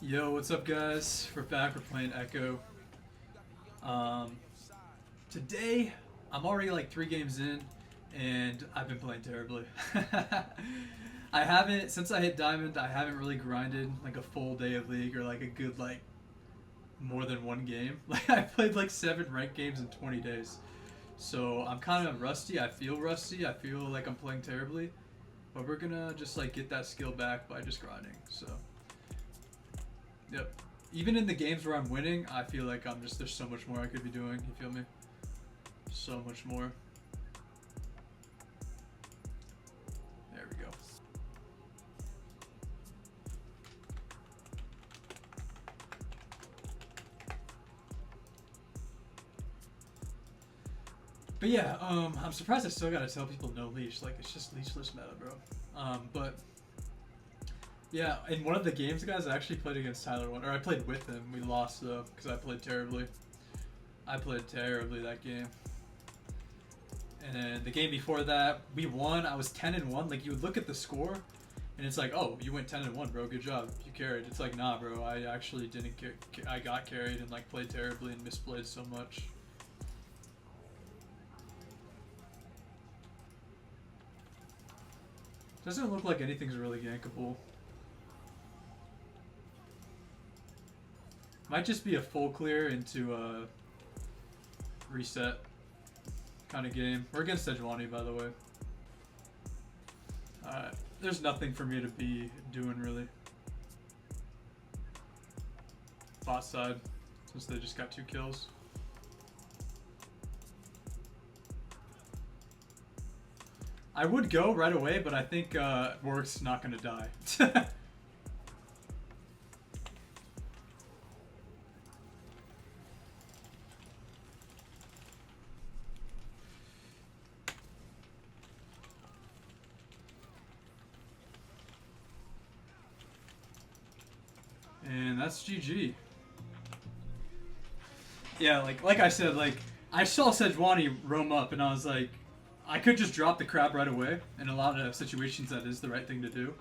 Yo, what's up, guys? We're back. We're playing Ekko. Um, Today, I'm already like 3 games in, and I've been playing terribly. I haven't since I hit Diamond. I haven't really grinded like a full day of League or like a good like more than one game. Like I played like 7 ranked games in 20 days, so I'm kind of rusty. I feel rusty. I feel like I'm playing terribly, but we're gonna just like get that skill back by just grinding. So. Yep. Even in the games where I'm winning, I feel like there's so much more I could be doing. You feel me? So much more. There we go. But yeah, I'm surprised I still gotta tell people no leash. Like it's just leashless meta, bro. But yeah, in one of the games, guys, I actually played against Tyler one, or I played with him. We lost though because I played terribly. I played terribly that game. And then the game before that, we won. I was 10-1. Like you would look at the score, and it's like, oh, you went 10-1, bro. Good job. You carried. It's like, nah, bro. I actually didn't. I got carried and like played terribly and misplayed so much. Doesn't look like anything's really gankable. Might just be a full clear into a reset kind of game. We're against Sejuani, by the way. Alright. There's nothing for me to be doing, really. Bot side, since they just got 2 kills. I would go right away, but I think Warwick's not going to die. And that's GG. Yeah, like I said, like I saw Sejuani roam up, and I was like, I could just drop the crab right away. In a lot of situations, that is the right thing to do.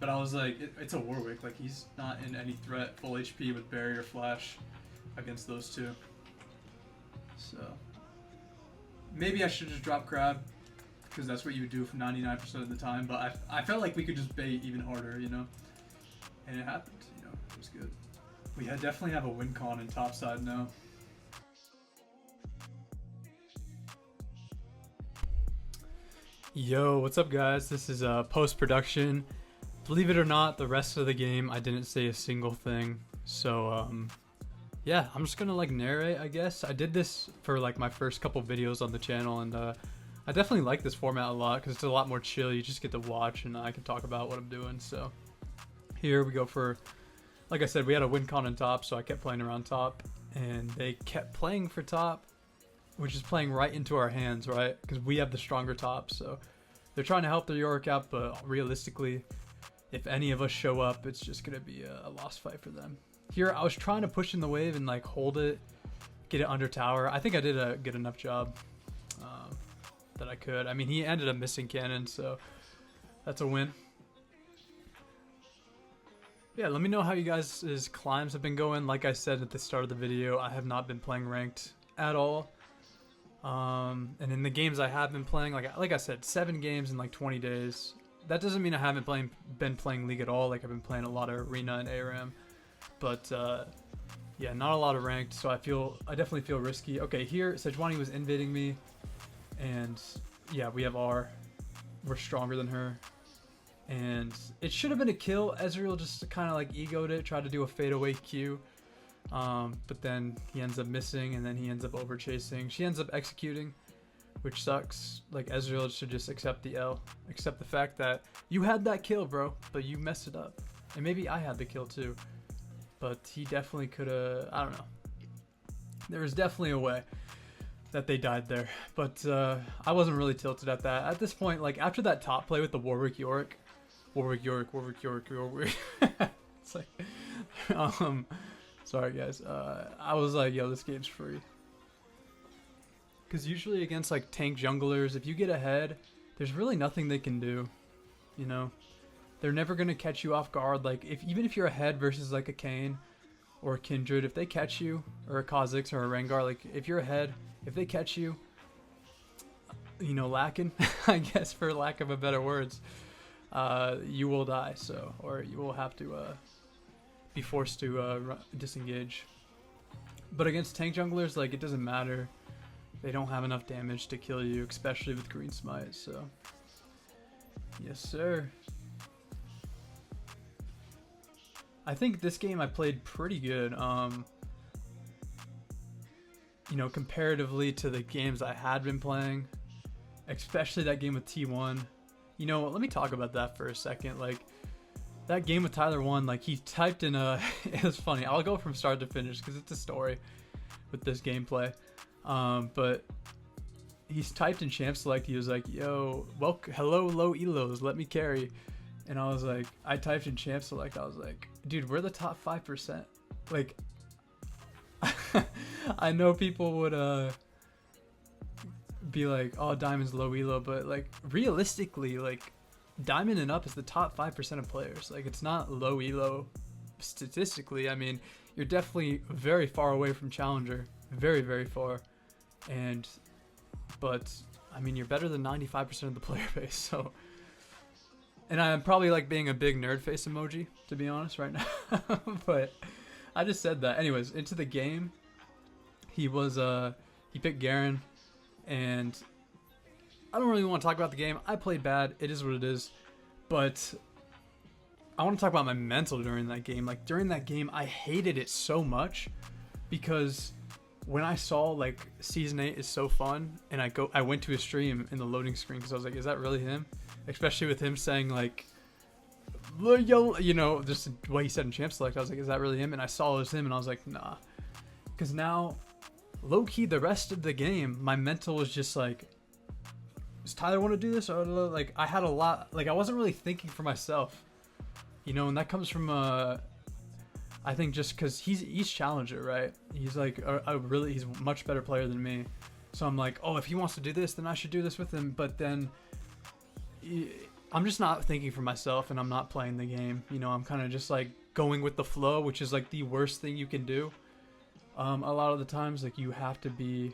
But I was like, it's a Warwick. Like he's not in any threat, full HP with barrier flash against those two. So maybe I should just drop crab because that's what you would do for 99% of the time. But I felt like we could just bait even harder, you know, and it happened. You know, it was good. We definitely have a win con in top side now. Yo, what's up, guys? This is post-production. Believe it or not, the rest of the game I didn't say a single thing. So yeah, I'm just gonna like narrate, I guess. I did this for like my first couple videos on the channel, and I definitely like this format a lot because it's a lot more chill. You just get to watch, and I can talk about what I'm doing. So here we go for, like I said, we had a win con on top, so I kept playing around top, and they kept playing for top, which is playing right into our hands, right? Because we have the stronger top, so they're trying to help the Yorick out, but realistically, if any of us show up, it's just gonna be a lost fight for them. Here, I was trying to push in the wave and like hold it, get it under tower. I think I did a good enough job that I could. I mean, he ended up missing cannon, so that's a win. Yeah, let me know how you guys' climbs have been going. Like I said at the start of the video, I have not been playing ranked at all. And in the games I have been playing, like I said, 7 games in like 20 days. That doesn't mean I haven't been playing League at all. Like I've been playing a lot of Arena and ARAM, but yeah, not a lot of ranked. So I definitely feel risky. Okay, here Sejuani was invading me, and yeah, we have R. We're stronger than her, and it should have been a kill. Ezreal just kind of like egoed it, tried to do a fadeaway Q. But then he ends up missing, and then he ends up over chasing. She ends up executing, which sucks. Like Ezreal should just accept the L, accept the fact that you had that kill, bro, but you messed it up. And maybe I had the kill too, but he definitely could have. I don't know. There was definitely a way that they died there, but I wasn't really tilted at that. At this point, like after that top play with the Warwick, it's like, sorry guys. I was like, yo, this game's free. Because usually against like tank junglers, if you get ahead, there's really nothing they can do, you know? they're never gonna catch you off guard. Like even if you're ahead versus like a Kayn or a Kindred, if they catch you, or a Kha'Zix or a Rengar, like if you're ahead, if they catch you, you know, lacking, I guess for lack of a better words, you will die. So, or you will have to be forced to disengage. But against tank junglers, like, it doesn't matter. They don't have enough damage to kill you, especially with green smite. So, yes, sir. I think this game I played pretty good. You know, comparatively to the games I had been playing, especially that game with T1. You know, let me talk about that for a second. Like, that game with Tyler 1, like, he typed in a... It was funny. I'll go from start to finish because it's a story with this gameplay. But he's typed in champ select. He was like, yo, hello, low elos, let me carry. And I was like, I typed in champ select. I was like, dude, we're the top 5%. Like, I know people would be like, oh, Diamond's low elo, but like realistically, like Diamond and up is the top 5% of players. Like, it's not low elo statistically. I mean, you're definitely very far away from Challenger, very, very far. But I mean, you're better than 95% of the player base. So, and I'm probably like being a big nerd face emoji, to be honest, right now. But I just said that. Anyways, into the game, he picked Garen, and I don't really want to talk about the game. I played bad. It is what it is. But I want to talk about my mental during that game. Like, during that game, I hated it so much because when I saw like Season 8 is so fun, and I went to his stream in the loading screen because I was like, is that really him? Especially with him saying like, you know, just what he said in champ select. I was like, is that really him? And I saw it was him, and I was like, nah. Because now, low-key, the rest of the game, my mental was just like, does Tyler want to do this? Or like, I had a lot, like, I wasn't really thinking for myself, you know, and that comes from I think just because he's challenger, right? He's like he's a much better player than me. So I'm like, oh, if he wants to do this, then I should do this with him. But then I'm just not thinking for myself, and I'm not playing the game. You know, I'm kind of just like going with the flow, which is like the worst thing you can do. A lot of the times, like, you have to be,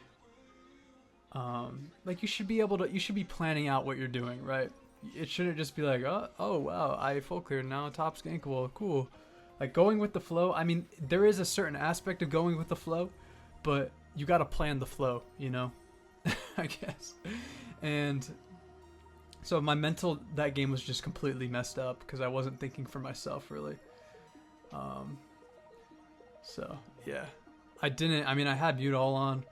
like, you should be planning out what you're doing, right? It shouldn't just be like, oh wow, I full cleared now, top skankable, cool. Like, going with the flow, I mean, there is a certain aspect of going with the flow, but you got to plan the flow, you know, I guess. And so my mental, that game was just completely messed up because I wasn't thinking for myself, really. So, yeah. I had mute all on,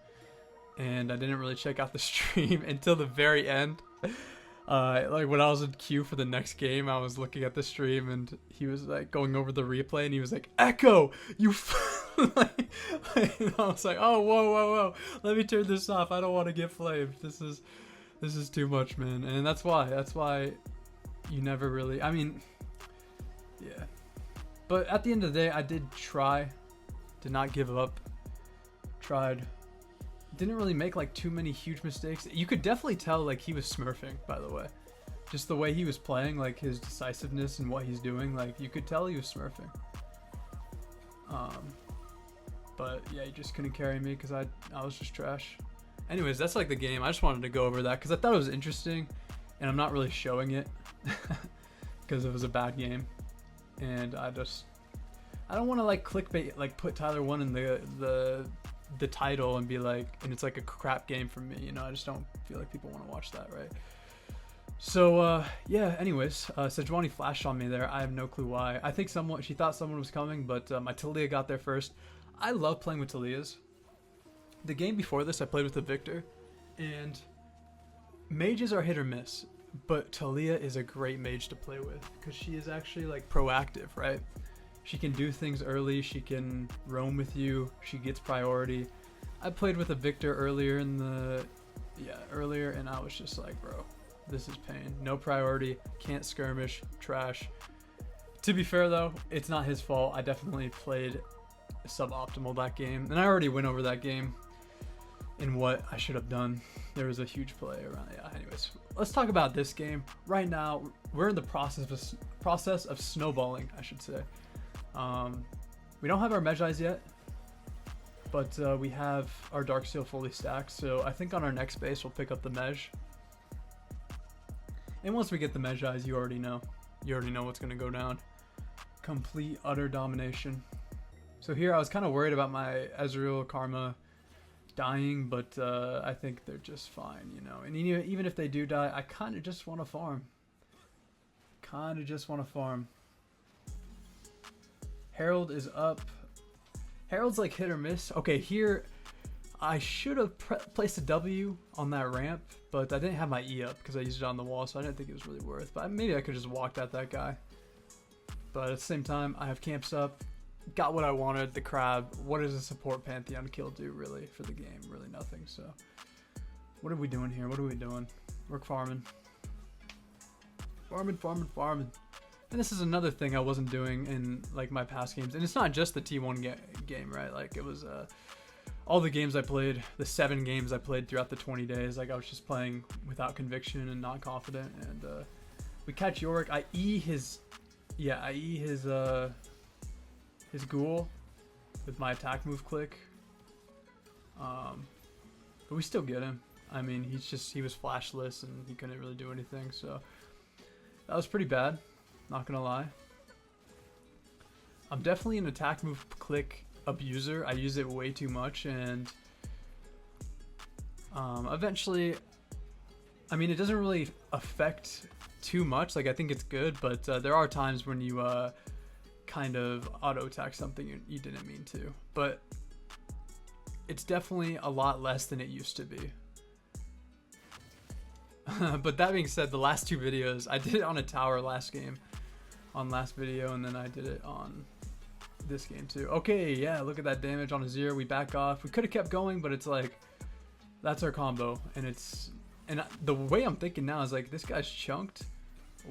and I didn't really check out the stream until the very end. Like, when I was in queue for the next game, I was looking at the stream, and he was like going over the replay, and he was like, Ekko, you like, I was like, oh, whoa, let me turn this off. I don't want to get flamed. This is too much, man. And that's why you never really, I mean, yeah. But at the end of the day, I did not give up. Tried. Didn't really make like too many huge mistakes. You could definitely tell like he was smurfing, by the way. Just the way he was playing, like his decisiveness and what he's doing, like you could tell he was smurfing. But yeah, he just couldn't carry me because I was just trash. Anyways, that's like the game. I just wanted to go over that because I thought it was interesting, and I'm not really showing it because it was a bad game, and I don't want to like clickbait, like put Tyler 1 in the title and be like, and it's like a crap game for me, you know. I just don't feel like people want to watch that, right? So yeah, anyways, Sejuani flashed on me there. I have no clue why. I think she thought someone was coming, but my Talia got there first. I love playing with Talias. The game before this I played with the Victor, and mages are hit or miss, but Talia is a great mage to play with because she is actually like proactive, right? She can do things early, she can roam with you, she gets priority. I played with a Victor earlier and I was just like, bro, this is pain. No priority, can't skirmish, trash. To be fair though, it's not his fault. I definitely played suboptimal that game, and I already went over that game in what I should have done. There was a huge play around. Yeah, anyways, let's talk about this game. Right now, we're in the process process of snowballing, I should say. We don't have our Medjais yet, but we have our Darksteel fully stacked, so I think on our next base we'll pick up the Mej. And once we get the Medjais, you already know. You already know what's going to go down. Complete, utter domination. So here I was kind of worried about my Ezreal Karma dying, but I think they're just fine, you know. And even if they do die, I kind of just want to farm. Herald is up. Herald's like hit or miss. Okay, here I should have placed a W on that ramp, but I didn't have my E up because I used it on the wall, so I didn't think it was really worth. But maybe I could just walked at that guy. But at the same time, I have camps up. Got what I wanted, the crab. What does a support Pantheon kill do really for the game? Really nothing. So what are we doing here? We're farming. Farming. And this is another thing I wasn't doing in like my past games. And it's not just the T1 game, right? Like it was all the games I played, the 7 games I played throughout the 20 days. Like I was just playing without conviction and not confident. And we catch Yorick. I E his ghoul with my attack move click. But we still get him. I mean, he was flashless and he couldn't really do anything. So that was pretty bad. Not gonna lie. I'm definitely an attack move click abuser. I use it way too much, and eventually, I mean, it doesn't really affect too much. Like I think it's good, but there are times when you kind of auto attack something you didn't mean to. But it's definitely a lot less than it used to be. But that being said, the last 2 videos I did it on a tower last video, and then I did it on this game too. Okay, yeah, look at that damage on a 0. We back off. We could have kept going, but it's like that's our combo, and the way I'm thinking now is like this guy's chunked.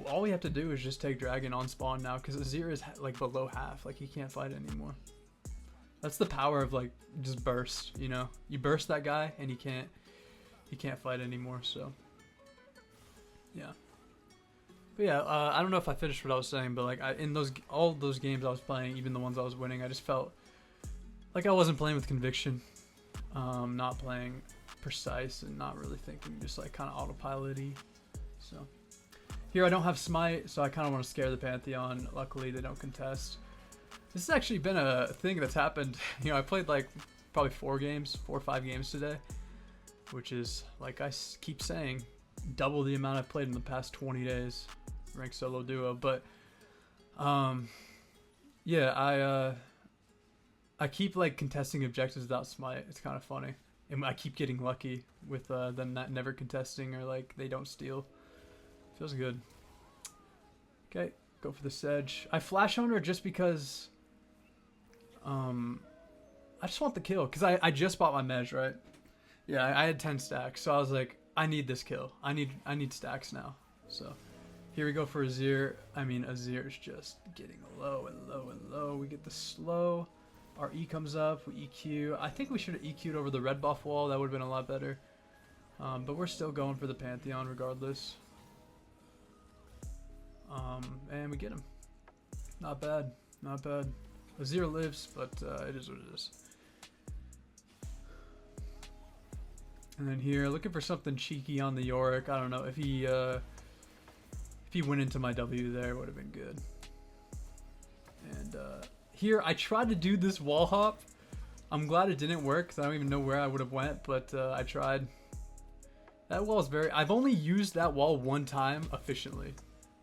All we have to do is just take dragon on spawn now, because Azir is like below half. Like he can't fight anymore. That's the power of like just burst. You know, you burst that guy and he can't fight anymore. So yeah. But yeah, I don't know if I finished what I was saying, but like in all those games I was playing, even the ones I was winning, I just felt like I wasn't playing with conviction, not playing precise, and not really thinking, just like kind of autopilot-y. So here I don't have smite, so I kind of want to scare the Pantheon. Luckily they don't contest. This has actually been a thing that's happened. You know, I played like probably 4 or 5 games today, which is, like I keep saying, double the amount I've played in the past 20 days, ranked solo duo. But yeah, I keep like contesting objectives without smite. It's kind of funny, and I keep getting lucky with them not never contesting, or like they don't steal. Feels good. Okay, go for the Sedge. I flash on her just because I just want the kill, because I just bought my Mej, right? Yeah, I had 10 stacks, so I was like, I need this kill. I need stacks now. So here we go for Azir. I mean, Azir is just getting low and low and low. We get the slow. Our E comes up. We EQ. I think we should have EQ'd over the red buff wall. That would have been a lot better. But we're still going for the Pantheon regardless. And we get him. Not bad. Not bad. Azir lives, but it is what it is. And then here, looking for something cheeky on the Yorick. I don't know if he went into my W there, would have been good. And here, I tried to do this wall hop. I'm glad it didn't work, because I don't even know where I would have went, but I tried. That wall is I've only used that wall 1 time efficiently,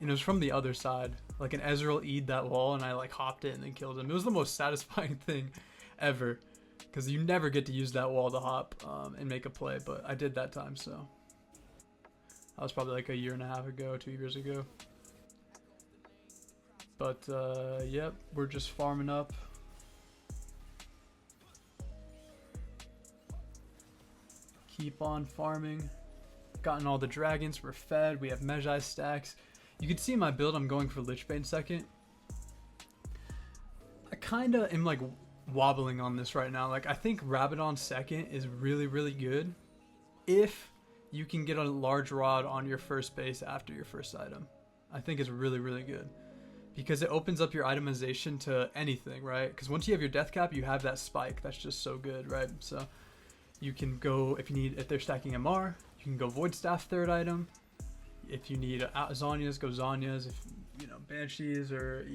and it was from the other side. Like an Ezreal E'd that wall, and I like hopped it and then killed him. It was the most satisfying thing ever, because you never get to use that wall to hop and make a play, but I did that time. So that was probably like a year and a half ago, 2 years ago. But yep, we're just farming up. Keep on farming. Gotten all the dragons, we're fed, we have Medjai stacks. You can see in my build I'm going for Lichbane second. I kinda am like wobbling on this right now. Like I think Rabadon second is really, really good if you can get a large rod on your first base after your first item. I think it's really, really good. because it opens up your itemization to anything, right? Because once you have your death cap, you have that spike. That's just so good, right? So you can go, if they're stacking MR, you can go Void Staff third item. If you need Zhonya's, go Zhonya's. If you know, Banshees or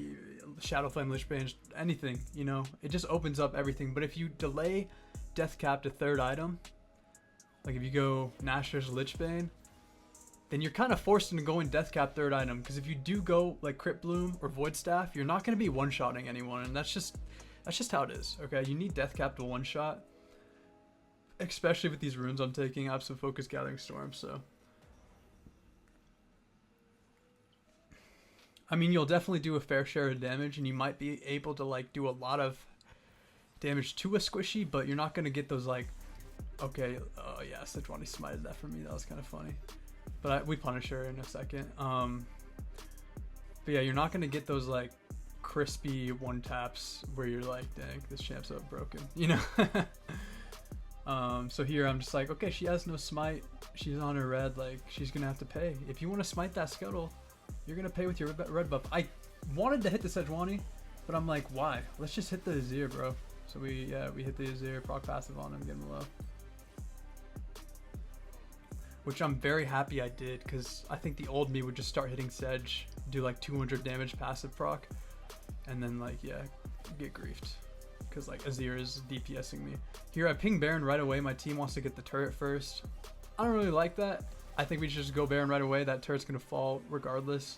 Shadow Flame Lich Bane, anything, you know, it just opens up everything. But if you delay death cap to third item, like if you go Nashor's Lich Bane, then you're kind of forced into going death cap third item, because if you do go like Crypt Bloom or Void Staff, you're not going to be one-shotting anyone, and that's just how it is. Okay, you need death cap to one-shot, especially with these runes I'm taking. I have some Focus Gathering Storm, so I mean, you'll definitely do a fair share of damage, and you might be able to like do a lot of damage to a squishy, but you're not going to get those like, okay, oh yeah, Sejuani smited that for me. That was kind of funny. But we punish her in a second. But yeah, you're not going to get those like crispy one taps where you're like, dang, this champ's so broken, you know? So here I'm just like, okay, she has no smite. She's on her red. Like, she's going to have to pay. If you want to smite that Scuttle, you're going to pay with your red buff. I wanted to hit the Sejuani, but I'm like, why? Let's just hit the Azir, bro. So we hit the Azir, proc passive on him, get him low. Which I'm very happy I did, because I think the old me would just start hitting Sedge, do like 200 damage passive proc, and then like, yeah, get griefed. Because like Azir is DPSing me. Here I ping Baron right away. My team wants to get the turret first. I don't really like that. I think we should just go Baron right away. That turret's going to fall regardless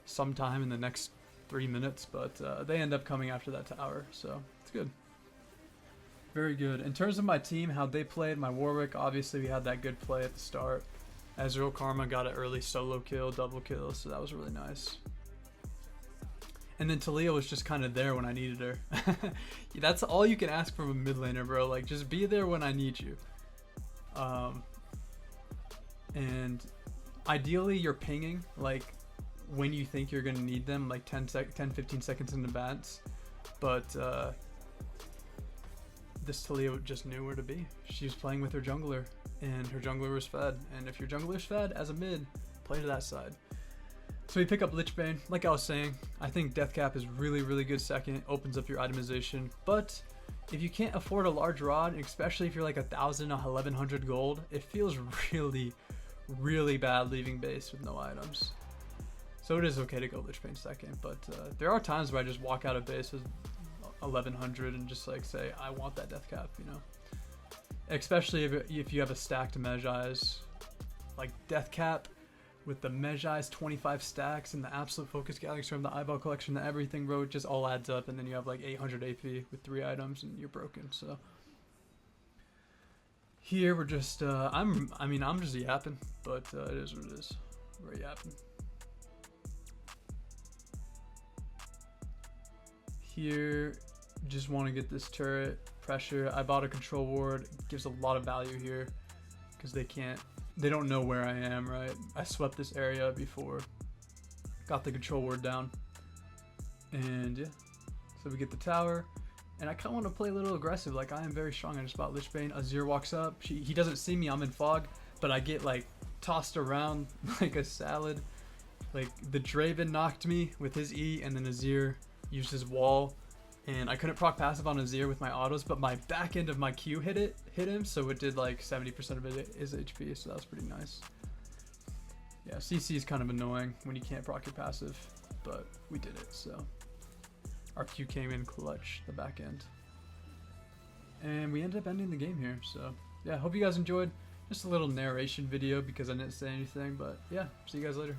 sometime in the next 3 minutes, but they end up coming after that tower, so it's good. Very good. In terms of my team, how they played, my Warwick, obviously we had that good play at the start. Ezreal Karma got an early solo kill, double kill, so that was really nice. And then Talia was just kind of there when I needed her. That's all you can ask from a mid laner, bro. Like, just be there when I need you. And ideally you're pinging like when you think you're gonna need them, like 10-15 seconds in advance. But this Talia just knew where to be. She was playing with her jungler, and her jungler was fed. And if your jungler's fed as a mid, play to that side. So we pick up Lich Bane. Like I was saying, I think Death Cap is really, really good second. Opens up your itemization. But if you can't afford a large rod, especially if you're like 1,000, 1,100 gold, it feels really, really bad leaving base with no items. So it is okay to go Lich Bane second, but there are times where I just walk out of base with 1,100 and just like say, I want that death cap, you know? Especially if you have a stacked Mejai's, like death cap with the Mejai's 25 stacks and the absolute focus gathering storm, the eyeball collection, the everything, bro, it just all adds up, and then you have like 800 AP with 3 items and you're broken. So here we're just I'm just yapping, but it is what it is. We're yapping. Here, just want to get this turret pressure. I bought a control ward. It gives a lot of value here because they don't know where I am, right? I swept this area before, got the control ward down, and yeah, so we get the tower. And I kind of want to play a little aggressive. Like, I am very strong. I just bought Lich Bane. Azir walks up. He doesn't see me. I'm in fog, but I get like tossed around like a salad. Like the Draven knocked me with his E, and then Azir used his wall, and I couldn't proc passive on Azir with my autos, but my back end of my Q hit him, so it did like 70% of his HP, so that was pretty nice. Yeah, CC is kind of annoying when you can't proc your passive, but we did it, so. Our Q came in clutch, the back end. And we ended up ending the game here, so yeah, hope you guys enjoyed. Just a little narration video because I didn't say anything, but yeah, see you guys later.